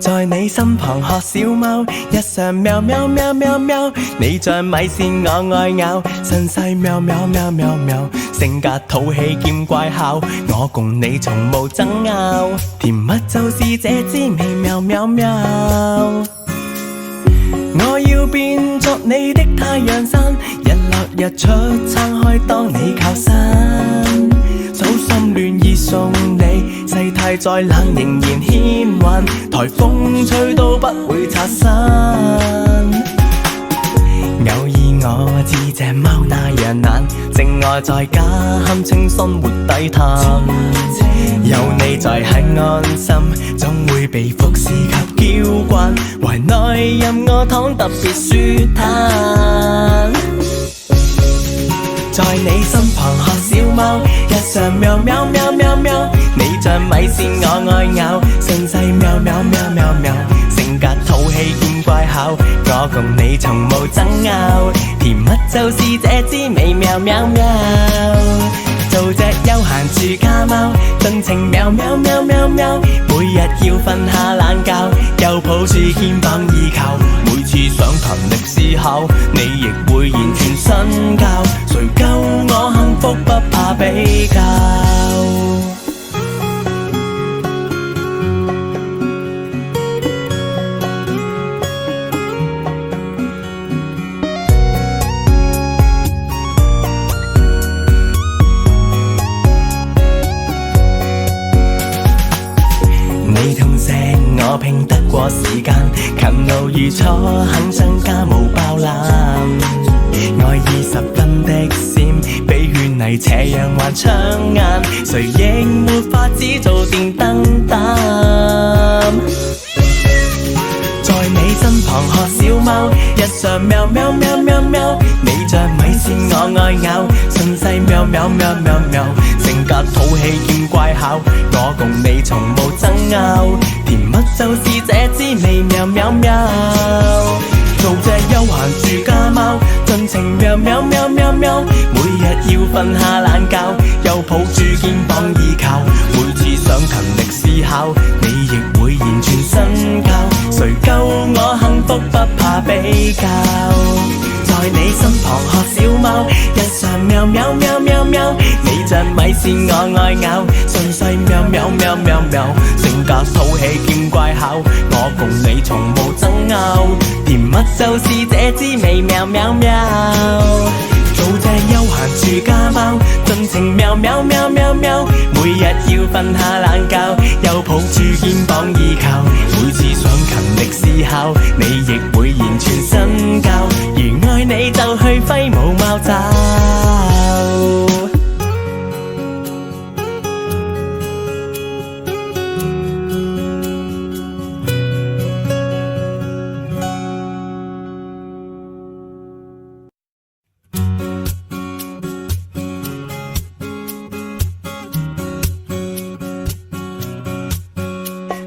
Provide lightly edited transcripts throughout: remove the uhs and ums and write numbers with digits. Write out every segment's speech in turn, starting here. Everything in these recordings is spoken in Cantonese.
在你身旁學小貓，日常喵喵喵喵喵，你像米線我愛咬，身世喵喵喵喵喵，性格土氣兼乖巧，我共你從無爭拗，甜蜜就是這滋味喵喵喵。我要變作你的太陽傘，日落日出撐開當你靠山，手心暖意送你，世態再冷仍然牽環，颱風吹都不會拆散。偶爾我知這貓那樣懶，靜愛在家堪稱生活低碳，有你在很安心，總會被服侍及嬌慣，懷內任我躺特別舒坦。在你身旁學小貓，日常喵喵喵喵喵，你像米線我愛咬，身世喵喵喵喵喵，性格土氣兼乖巧，我共你從無爭拗，甜蜜就是這滋味喵喵喵。做隻悠閒住家貓，盡情喵喵喵喵喵，每日要瞓下懶覺，又抱住肩膀依靠，每次想勤力思考，你亦會完全身教，誰夠我幸福不怕比較。你痛錫我拼得過時間，勤勞如初，肯將家務包攬，愛意十分的閃，比勸泥斜陽還搶眼，誰亦沒法子做電燈膽。在你身旁學小貓，日常喵喵喵喵喵，你像米線我愛咬，順勢喵喵喵喵喵，性格土氣兼乖巧，我共你從無爭拗，甜蜜就是這滋味喵喵喵。做隻悠閒住家貓，盡情喵喵喵喵喵，每日要瞓下懶覺，又抱住肩膀依靠，每次想勤力思考，你亦會完全身教，誰夠我幸福不怕比較。在你身旁學小貓，日常喵喵喵喵喵，你像米線我愛咬，順勢喵喵喵喵喵，性格土氣兼乖巧，我共你從無爭拗，甜蜜就是這滋味喵喵喵。做隻悠閒住家貓，盡情喵喵喵喵喵，每日要瞓下懶覺，又抱住肩膀依靠，每次想勤力思考，你亦會完全身教，如愛你就去揮舞貓爪。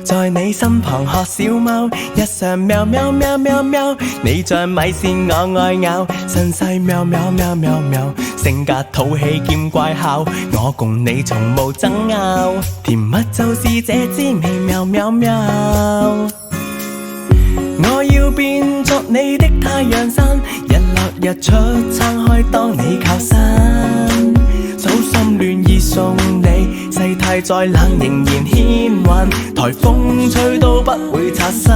在你身旁學小貓，日常喵喵喵喵喵，你像米線我愛咬，身世喵喵喵喵喵，性格土氣兼乖巧，我共你從無爭拗，甜蜜就是這滋味喵喵喵。我要變作你的太陽傘，日落日出撐開當你靠山，手心暖意送你，世態再冷仍然牽環，颱風吹都不會拆散。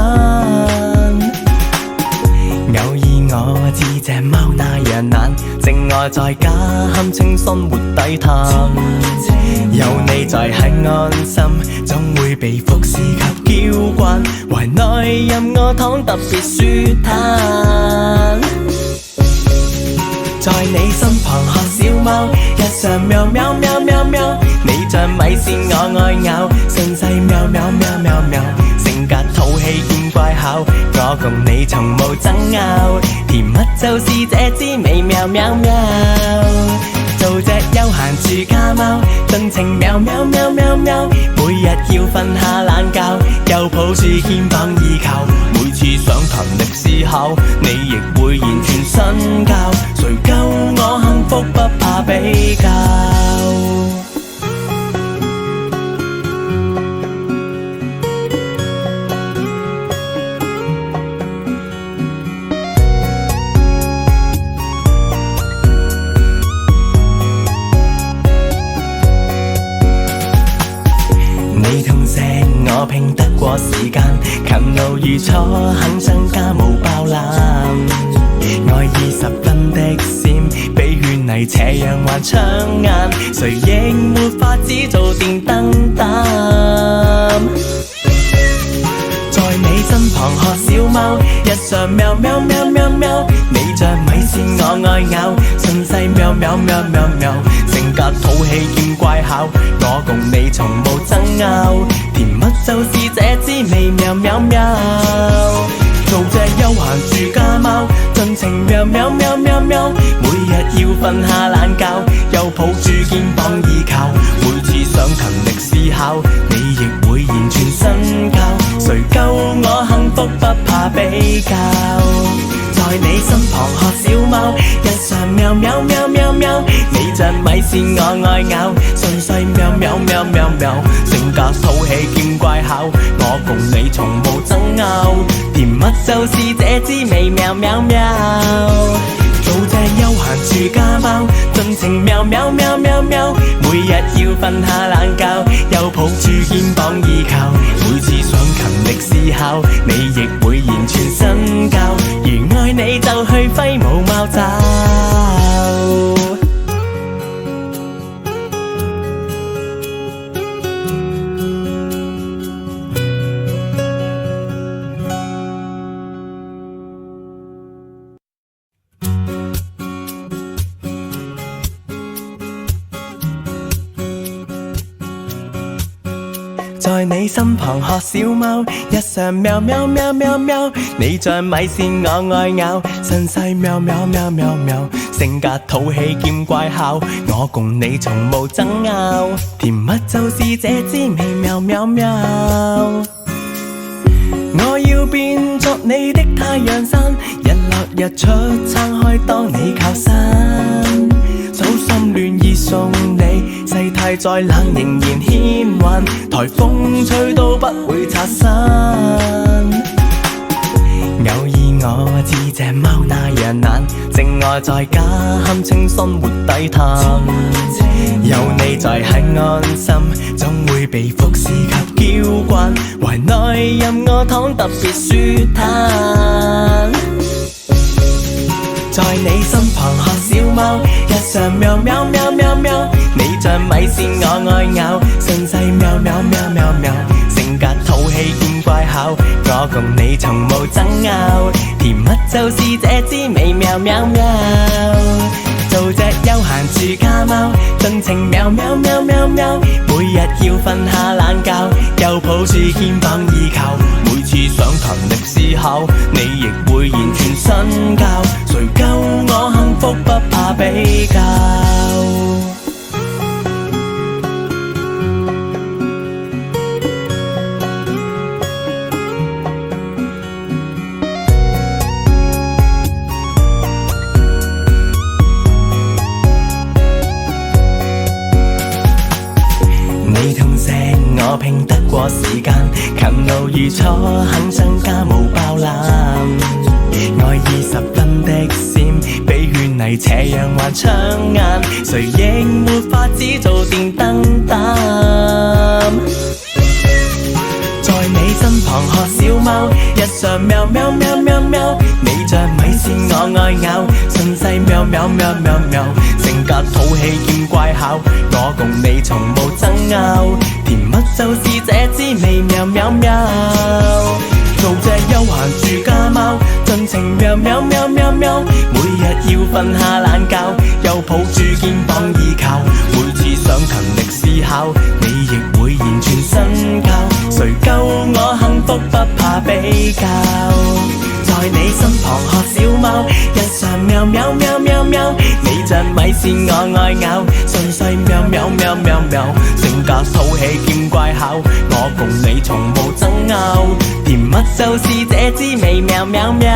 偶爾我知這貓那樣懶，靜愛在家堪稱生活低碳，有你在很安心，總會被服侍及嬌慣，懷內任我躺特別舒坦。在你身旁學小貓，日常喵喵喵喵喵，你像米線我愛咬，順勢喵喵喵喵喵，性格土氣兼乖巧，我共你從無爭拗，甜蜜就是這滋味喵喵喵。做隻悠閒住家貓，盡情喵喵喵喵喵，每日要瞓下懶覺，又抱住肩膀依靠，每次想勤力思考，你亦會完全身教，誰夠我幸福不怕比較。路如初，肯增加無包攬。愛意十分的閃，比勸泥斜陽還搶眼，誰亦沒法子做電燈膽。在你身旁學小貓，日常喵喵喵喵喵，你像米線我愛咬，順勢喵喵喵喵喵，性格土氣兼乖巧，我共你從無爭拗，甜蜜就是這滋味喵喵喵。做隻悠閒住家貓，盡情喵喵喵喵喵，每日要瞓下懶覺，又抱住肩膀依靠，每次想勤力思考，你亦會現全身教，誰夠我幸福不怕比較。在你身旁學小貓，日常喵喵喵喵喵，你像米線我愛咬，順勢喵喵喵喵喵，性格土氣兼乖巧，我共你從無爭拗，甜蜜就是這滋味喵喵喵。做隻悠閒住家貓，盡情喵喵喵喵喵，每日要瞓下懶覺，又抱住肩膀依靠，每次想勤力思考，你亦會現全身教，如愛你就去揮舞貓爪。在你身旁學小貓，日常喵喵喵喵喵，你像米線我愛咬，順勢喵喵喵喵喵，性格土氣兼乖巧，我共你從無爭拗，甜蜜就是這滋味喵喵喵。我要變作你的太陽傘，日落日出撐開當你靠山，手心暖意送你，世態再冷仍然牽環，颱風吹都不會拆散。偶爾我知隻貓那樣懶，靜臥在家堪稱生活低碳，有你在很安心，總會被服侍及嬌慣，懷內任我躺特別舒坦。在你身旁學小貓，日常喵喵喵喵喵，你像米線我愛咬，順勢喵喵喵喵喵，性格土氣兼乖巧，我共你從無爭拗，甜蜜就是這滋味喵喵喵。做隻悠閒住家貓，盡情喵喵喵喵喵，每日要瞓下懶覺，又抱住肩膀依靠，每次想勤力思考，你亦會現全身教，誰夠我幸福不怕比較。我拼得過時間，勤勞如初，肯增加無包攬。愛意十分的閃，比勸泥斜陽還搶眼，誰亦沒法子做電燈膽。在你身旁學小貓，日常喵喵喵喵喵，你像米線我愛咬，順勢喵喵喵喵喵，性格土氣兼乖巧，我共你從無爭拗，甜蜜就是這滋味喵喵喵。做隻悠閒住家貓，盡情喵喵喵喵喵，每日要瞓下懶覺，又抱住肩膀依靠，每次想勤力思考，你亦會現全身教，誰夠我幸福不怕比較。在你身旁學小貓，日常喵喵喵喵喵，你像米線我愛咬，順勢喵喵喵喵喵，性格土氣兼乖巧，我共你從無爭拗，甜蜜就是這滋味喵喵喵。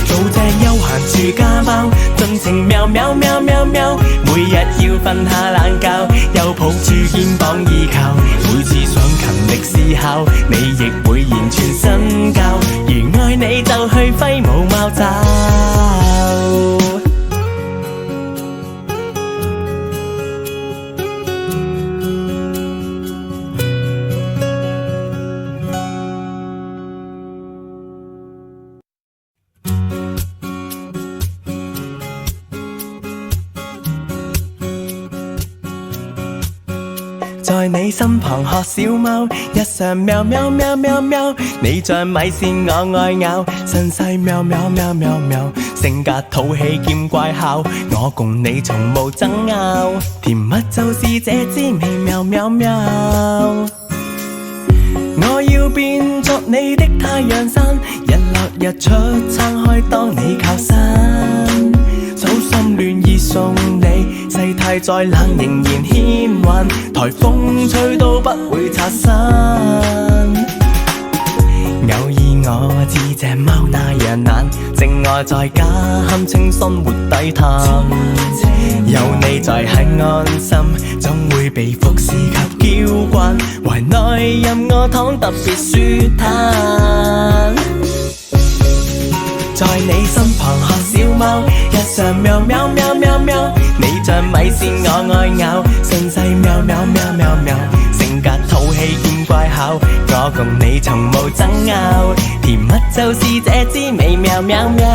做隻悠閒住家貓，盡情喵喵喵喵喵，每日要瞓下懶覺，又抱住肩膀依靠，每次想勤力思考，你亦會現全身教，如愛你就去揮舞貓爪。在你身旁學小貓，日常喵喵喵喵喵，你像米線我愛咬，身世喵喵喵喵喵，性格討喜兼乖巧，我共你從無爭拗，甜蜜就是這滋味喵喵喵。我要變作你的太陽傘，日落日出撐開當你靠山，手心暖意送你，世態再冷仍然牽環，颱風吹都不會拆散。偶爾我似隻貓那樣懶，靜愛在家堪稱生活低碳，有你在很安心，總會被服侍及嬌慣，懷內任我躺特別舒坦。在你身旁學小貓，日常喵喵喵喵喵，你像米線我愛咬，身世喵喵喵喵喵，性格討喜兼乖巧，我共你從無爭拗，甜蜜就是這滋味喵喵喵。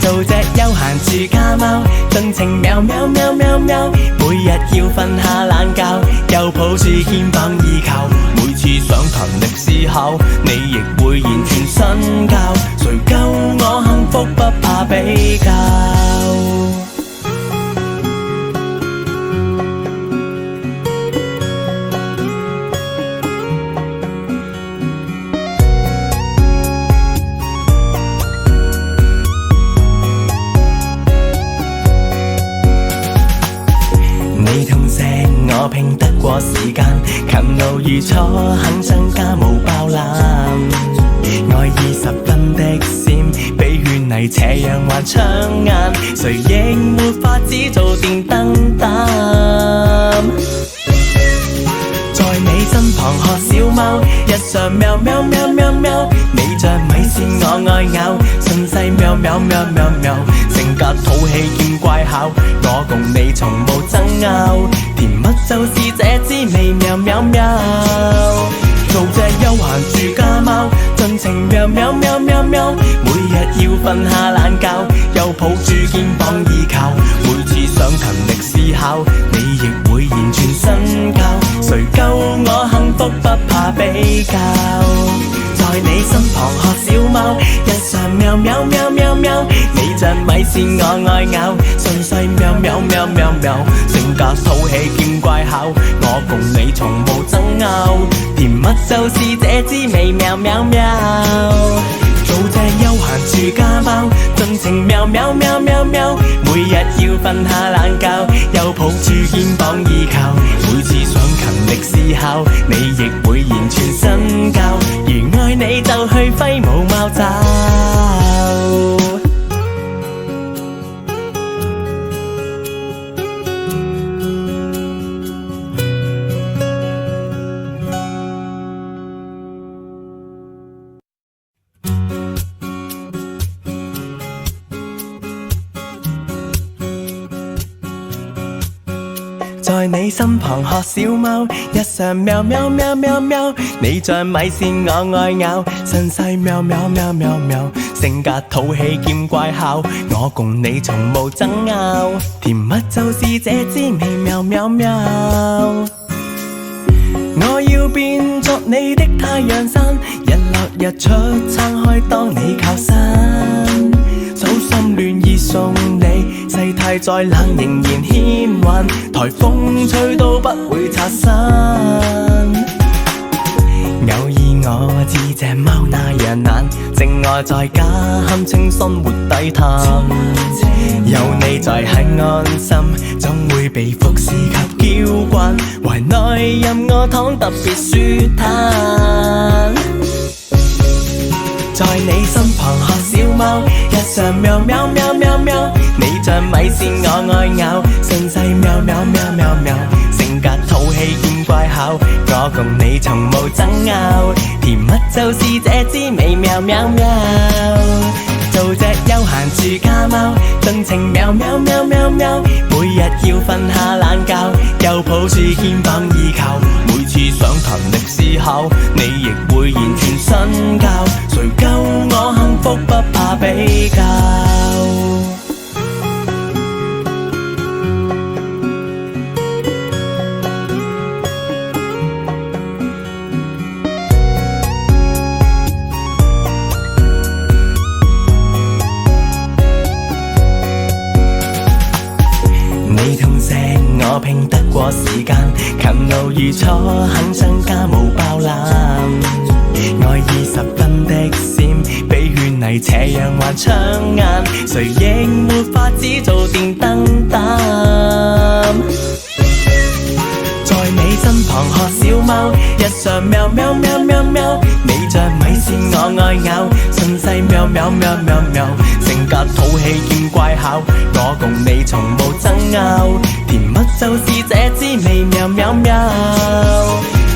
做隻悠閒住家貓，盡情喵喵喵喵喵，每日要瞓下懶覺，又抱住肩膀依靠，每次想勤力思考，你亦會完全身教，誰夠我幸福不怕比較。你痛錫我拼得過時間，勤勞如初，肯將家務包攬，愛意十分的閃，比勸泥斜陽還搶眼，誰亦沒法子做電燈膽。在你身旁學小貓，日常喵喵喵喵喵，你像米線我愛咬，身世喵喵喵喵喵，性格討喜兼乖巧，我共你從無爭拗，甜蜜就是這滋味喵喵喵。做隻悠閒住家貓，盡情喵喵喵喵喵，每日要瞓下懶覺，又抱住肩膀依靠，每次想勤力思考，你亦會完全身教，誰夠我幸福不怕比較。在你身旁學小貓，日常喵喵喵喵喵，你像米線我愛咬，順勢喵喵喵喵喵，性格討喜兼乖巧，我共你從無爭拗，甜蜜就是這滋味喵喵喵。做隻悠閒住家貓，盡情喵喵喵喵喵，每日要瞓下懶覺，又抱住肩膀依靠，每次想勤力思考，你亦會完全身教，如愛你就去揮舞貓爪。在你身旁學小貓，日常喵喵喵喵喵，你像米線我愛咬，身世喵喵喵喵喵，性格討喜兼乖巧，我共你從無爭拗，甜蜜就是這滋味喵喵喵。我要變作你的太陽傘，日落日出撐開當你靠山，手心暖意送你，世態再冷仍然牽環，颱風吹都不會拆散。偶爾我似隻貓那樣懶，靜愛在家堪稱生活低碳，有你在很安心，總會被服侍及嬌慣，懷內任我躺特別舒坦。在你身旁學小貓，日常喵喵喵喵喵，你像米線我愛咬，身世喵喵喵喵喵，性格討喜兼乖巧，我共你從無爭拗，甜蜜就是這滋味喵喵喵。做隻悠閒住家貓，盡情喵喵喵喵喵，每日要瞓下懶覺，又抱住肩膀依靠，每次想勤力思考，你亦會完全身教，誰夠我幸福不怕比較。我拼得過時間，勤勞如初，肯將家務包攬。愛意十分的閃，比勸泥斜陽還搶眼，誰亦沒法子做電燈膽。在你身旁學小貓，日常喵喵喵喵喵，你像米線我愛咬，順勢喵喵喵喵喵，性格土氣兼乖巧，我共你從無爭拗，甜蜜就是這滋味喵喵喵。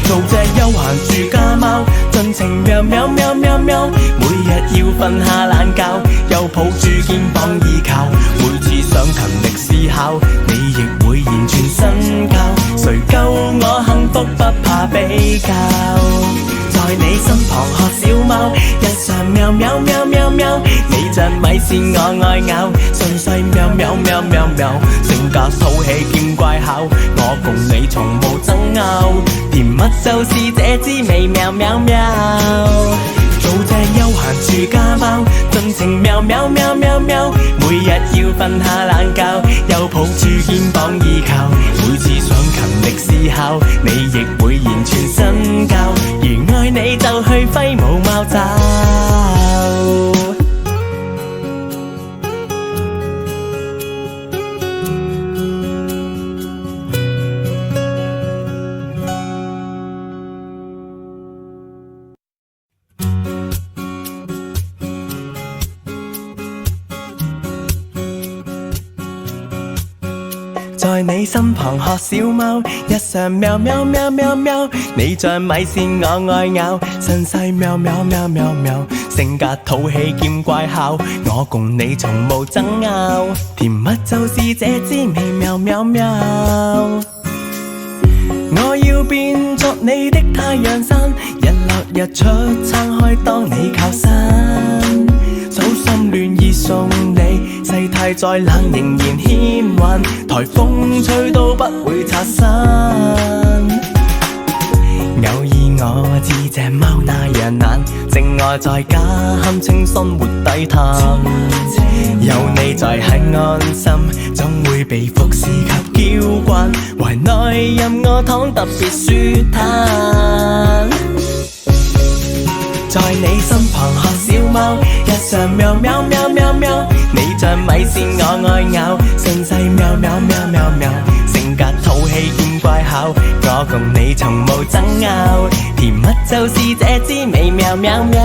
做隻悠閒住家貓，盡情喵喵喵喵喵，每日要瞓下懶覺，又抱住肩膀依靠，每次想勤力思考，你亦會言傳身教，誰夠我幸福不怕比較。在你身旁學小貓，日常喵喵喵喵喵，你像米線我愛咬，順勢喵喵喵喵喵，性格土氣兼乖巧，我共你從無爭拗，甜蜜就是這滋味喵喵喵。做隻悠閒住家貓，盡情喵喵喵喵喵，每日要瞓下懶覺，又抱住肩膀依靠，每次想勤力思考，你亦會言傳身教，如愛你就去揮舞貓爪。在你身旁學小貓，日常喵喵喵喵喵，你像米線我愛咬，順勢喵喵喵喵喵，性格土氣兼乖巧，我共你從無爭拗，甜蜜就是這滋味喵喵喵。我要變作你的太陽傘，日落日出撐開當你靠山，手心暖意送你，世態再冷仍然牽環，颱風吹都不會拆散。偶爾我知這貓那樣懶，靜臥在家堪稱生活低碳，有你在很安心，總會被服侍及嬌慣，懷內任我躺特別舒坦。在你身旁學小貓，日常喵喵喵喵喵，你像米線我愛咬，順勢喵喵喵喵喵，性格土氣兼乖巧，我共你從無爭拗，甜蜜就是這滋味喵喵喵。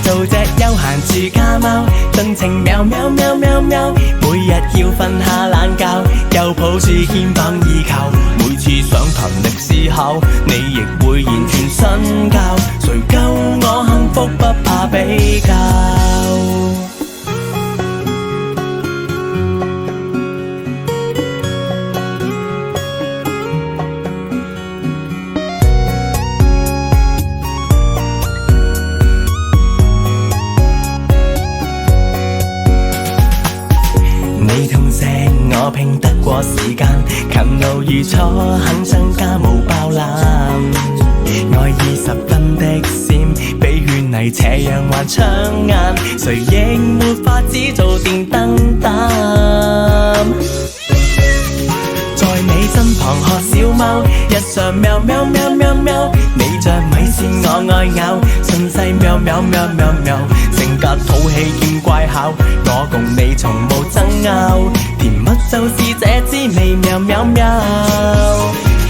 做隻悠閒住家貓，盡情喵喵喵喵喵，每日要瞓下懶覺，又抱住肩膀依靠，每次想勤力思考，你亦會言傳身教，誰夠我幸福不怕比較。我拼得過時間，勤勞如初，肯將家務包攬。愛意十分的閃，比勸泥斜陽還搶眼，誰亦沒法子做電燈膽。在你身旁學小貓，日常喵喵喵喵喵，你像米線我愛咬，順勢喵喵喵喵喵，性格土氣兼乖巧，我共你從無爭拗，甜蜜就是這滋味喵喵喵。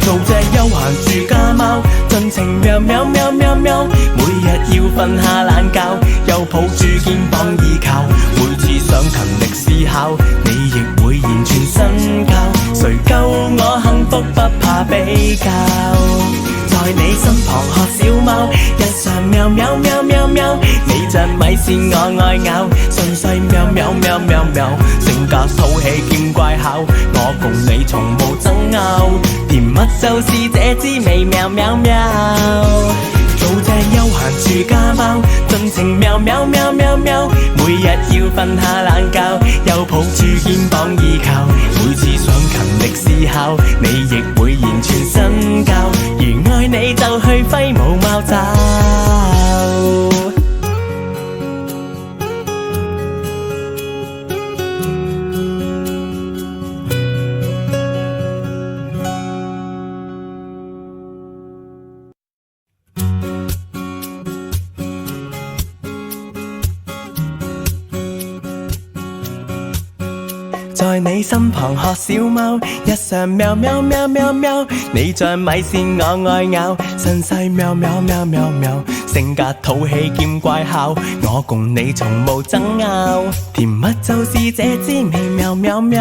做隻悠閒住家貓，盡情喵喵喵喵喵，每日要瞓下懶覺，又抱住肩膀依靠，每次想勤力思考，你亦會言傳身教，誰夠我幸福不怕比較。在你身旁學小貓，日常喵喵喵喵喵，你像米線我愛咬，順勢喵喵喵喵喵，性格土氣兼乖巧，我共你從無爭拗，甜蜜就是這滋味喵喵喵。做隻悠閒住家貓，盡情喵喵喵喵喵，每日要瞓下懶覺，又抱住肩膀依靠，每次想勤力思考，你亦會言傳身教，如愛你就去揮舞貓爪。在你身旁學小貓，日常喵喵喵喵喵，你像米線我愛咬，身世喵喵喵喵喵，性格土氣兼乖巧，我共你從無爭拗，甜蜜就是這滋味喵喵喵。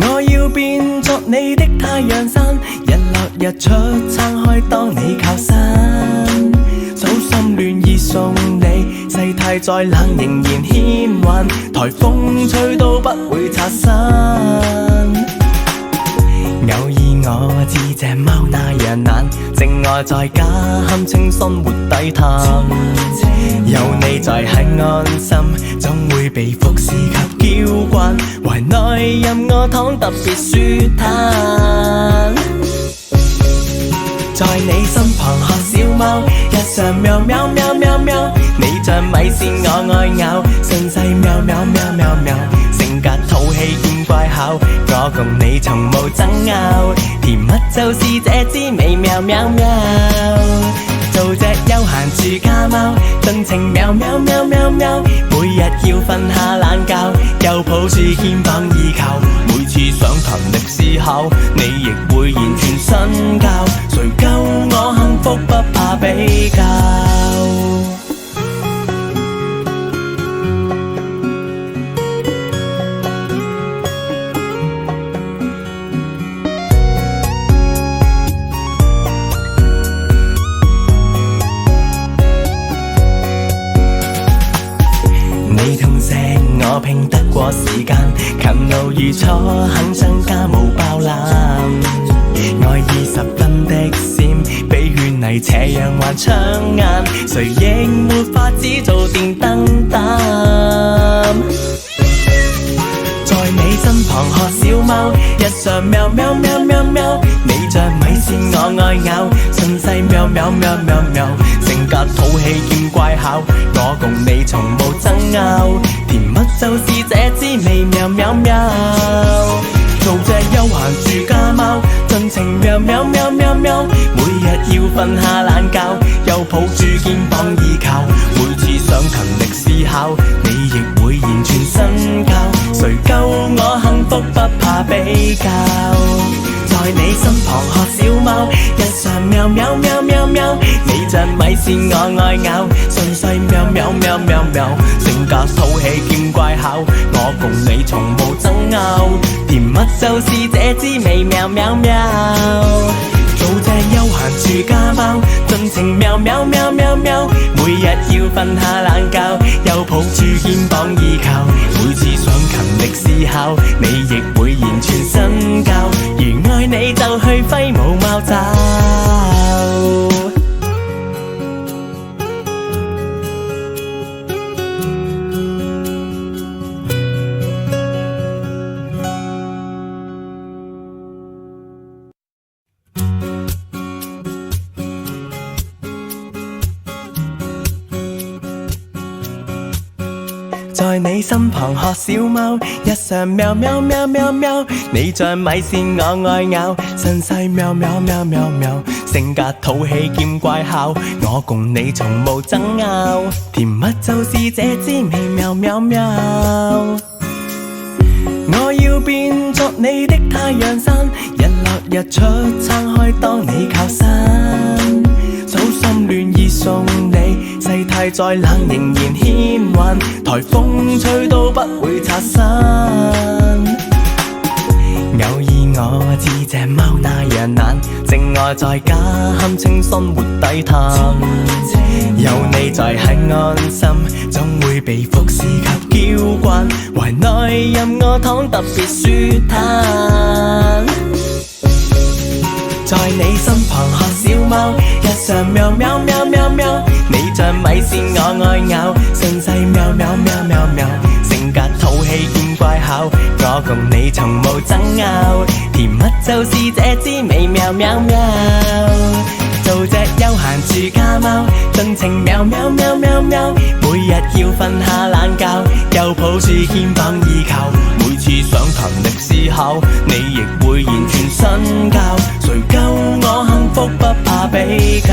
我要變作你的太陽傘，日落日出撐開當你靠山，手心暖意送你，世態再冷仍然牽環，颱風吹都不會拆散。偶爾我知這貓那樣懶，靜臥在家堪稱生活底壇，有你在很安心，總會被服侍及嬌慣，懷內任我躺特別舒坦。在你身旁學小貓，日常喵喵喵喵喵，你像米線我愛咬，身世喵喵喵喵喵，性格土氣兼乖巧，我共你從無爭拗，甜蜜就是這滋味喵喵喵。做隻悠閒住家貓，盡情喵喵喵喵喵，每日要瞓下懶覺，又抱住肩膀依靠，每次想勤力思考，你亦會完全身教，誰夠我幸福不怕比較。你痛錫我拼得過時間，勤勞如初，肯將家務包攬，愛意十分的閃，比勸泥斜陽還搶眼，誰亦沒法子做電燈膽。在你身旁學小貓，日常喵喵喵喵喵，你像米線我愛咬，順勢喵喵喵喵喵，性格土氣兼乖巧，我共你從無爭拗，甜蜜就是這滋味喵喵喵。做隻悠閒住家貓，盡情喵喵喵喵喵，每日要瞓下懶覺，又抱住肩膀依靠，每次想勤力思考，你亦會完全身教，誰夠我幸福不怕比較。在你身旁學小貓，日常喵喵喵喵喵，你像米線我愛咬，順勢喵喵喵喵喵，性格土氣兼乖巧，我共你從無爭拗，甜蜜就是這滋味喵喵喵。做隻悠閒住家貓，盡情喵喵喵喵喵，每日要瞓下懶覺，又抱住肩膀依靠，每次想勤力思考，你亦會完全身教，如愛你就去揮舞貓爪。在你身旁學小貓，日常喵喵喵喵喵，你像米線我愛咬，身世喵喵喵喵喵，性格土氣兼乖巧，我共你從無爭拗，甜蜜就是這滋味喵喵喵。我要變作你的太陽傘，日落日出撐開當你靠山，手心暖意送你，世態再冷仍然牽環，颱風吹都不會拆散。偶爾我知這貓那樣懶，靜臥在家堪稱生活底壇，有你在很安心，總會被服侍及嬌慣，懷內任我躺特別舒坦。在你身旁學小貓，日常喵喵喵喵喵，你像米線我愛咬，順勢喵喵喵喵喵，性格土氣兼乖巧，我共你從無爭拗，甜蜜就是這滋味喵喵喵。做隻悠閒住家貓，盡情喵喵喵喵喵，每日要瞓下懶覺，又抱住肩膀依靠，每次想勤力思考，你亦會完全身教，誰夠我幸福不怕比較。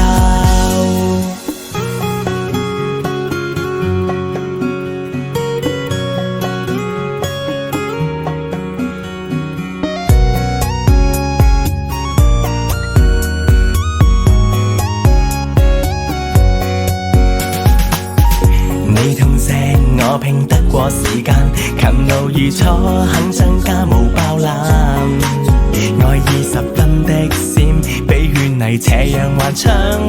路如初，肯增加無包攬。愛意十分的閃，比勸你這樣還搶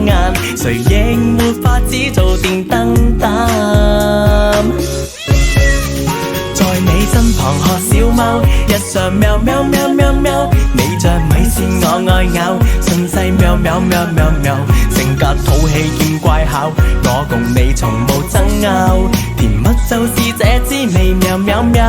眼，誰亦沒法子做電燈膽。在你身旁學小貓，日常喵喵喵喵喵，你像米線我愛咬，順勢喵喵喵喵喵，性格土氣兼乖巧，我共你從無爭拗，甜蜜就是這滋味喵喵喵。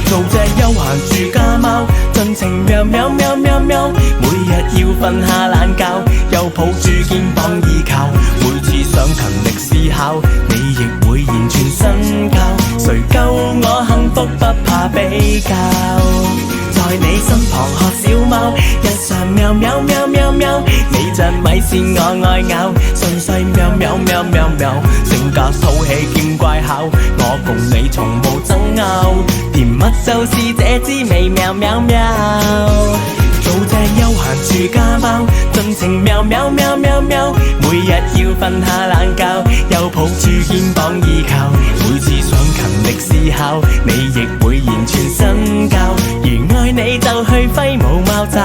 做隻悠閒住家貓，盡情喵喵喵喵喵，每日要瞓下懶覺，又抱住肩膀依靠，每次想勤力思考，你亦會言傳身教，誰夠我幸福不怕比較。在你身旁學小貓，日常喵喵喵喵喵，你像米線我愛咬，順勢喵喵喵喵喵，性格土氣兼乖巧，我共你從無爭拗，甜蜜就是這滋味喵喵喵。做隻悠閒住家貓，盡情喵喵喵喵喵，每日要瞓下懶覺，又抱住肩膀依靠，每次想勤力思考，你亦會言傳身教，如愛你就去揮舞貓爪。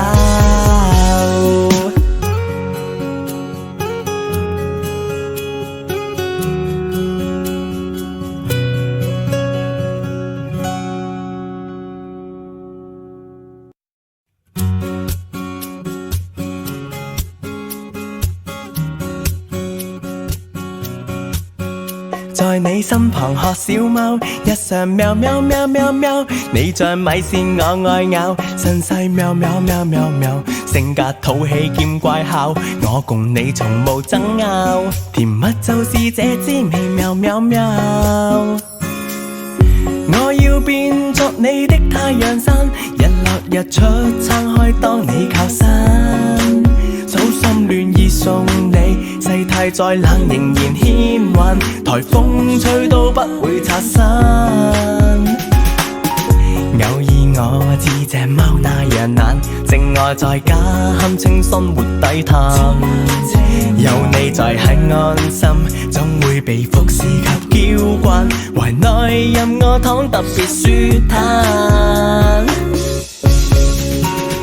在你身旁學小貓，日常喵喵喵喵喵，你像米線我愛咬，順勢喵喵喵喵喵，性格土氣兼乖巧，我共你從無爭拗，甜蜜就是這滋味喵喵喵。我要變作你的太陽傘，日落日出撐開當你靠山，手心暖意送你，世態再冷仍然牽環，颱風吹都不會拆散。偶爾我知這貓那樣懶，靜臥在家堪稱生活低碳，有你在很安心，總會被服侍及嬌慣，懷內任我躺特別舒坦。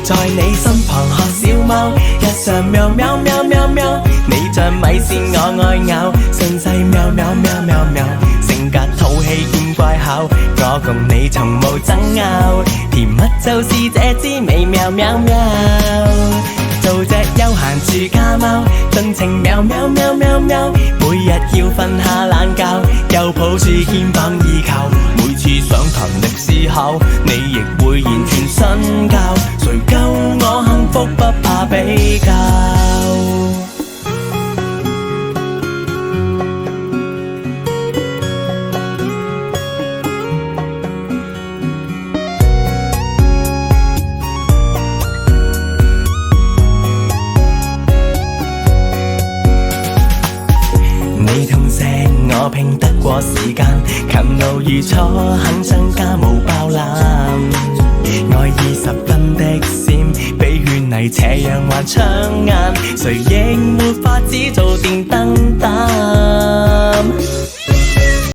在你身旁學小貓，日常喵喵喵喵喵，你像米線我愛咬，順勢喵喵喵喵喵，性格土氣兼乖巧，我共你從無爭拗，甜蜜就是這滋味喵喵喵。做隻悠閒住家貓，盡情喵喵喵喵喵，每日要瞓下懶覺，又抱住肩膀依靠，每次想勤力思考，你亦會言傳身教，誰夠我幸福不怕比較。你痛錫我拼得過時間，勤勞如初，肯增加無包攬。愛意十分的閃，比勸你這樣還搶眼，誰亦沒法子做電燈膽。